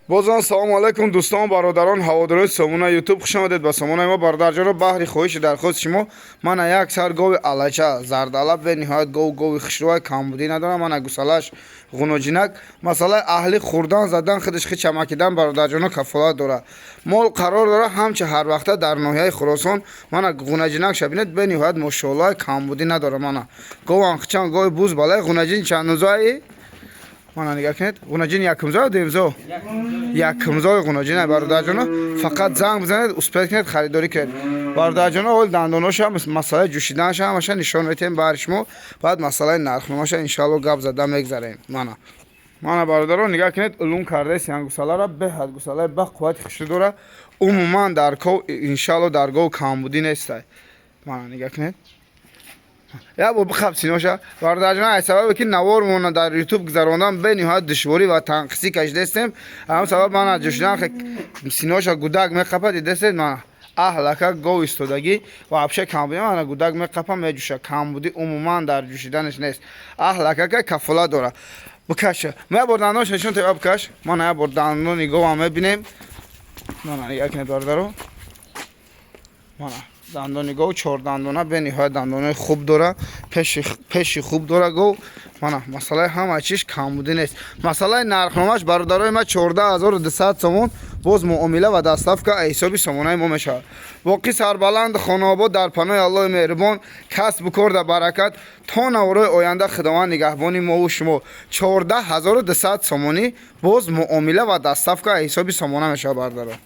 بازم سلام علیکم دوستان برادران هواداران سامانه یوتیوب خوش آمدید به سامانه ما. برادر جان بحری خواهش درخواست شما من یک سر گاو الچه زردالب به نهایت گاو خشروای کمبودی ندارم. من گوسالش غنوجینک مثلا اهلی خوردن زدن خودش خی چمکیدن برادر جان کفالت داره. مال قرار داره همچه هر وقت در ناحیه خراسان من غنوجینک شبینید به نهایت ماشاءالله کمبودی نداره. من گاو انخچان گاو بوز بالای غنوجین چند نوزایی من نگاه کنید. غنوجین یکمزا دیمزا یکمزای غنوجین برادر جان فقط زنگ بزنید اسپیت کنید خریداری کنید برادر جان. اول دندوناش هم مسئله جوشیدنش هم باشه نشان میتیم برش ما بعد مسئله نرخ نماشه ان شاء الله گپ زدن میگذاریم. من برادران نگاه کنید علوم کرده سیان گوساله را به حد گوساله به قوت خشت داره عموما در کو ان شاء الله در گو کمبودی نیست. من نگاه کنید یا با بخاب سینوشا برادر جان ای سبب که نوارمون در یوتیوب گذراندن به نهایت دشواری و تنقیسی کشیده استیم. هم سبب من از جوشیدن سینوشا گودک میقپد دست من اهلکه گو استودگی و ابشه کمبودی من گودک میقپم میجوشه کمبودی عموما در جوشیدنش نیست. اهلکه که کفالت داره بکشه ما بردانش نشون تو بکش من بردانو نگاه هم میبینیم. من یک ندارم من دندانی گو چهار دندانه به نهایت دندانه خوب داره پیشی خوب داره گو من مسئله همه چیش کمبودی نیست. مسئله نرخنامش برادرای ما 14200 سومون باز معامله و دستافک حسابی سامانه ما میشه. باقی سربلند خانه آباد در پناه الله مهربان کسب کار برکت تا نوروز آینده خداوند نگهبانی ما و شما 14200 سومانی باز معامله و دستافک حسابی سامانه میشه برادران.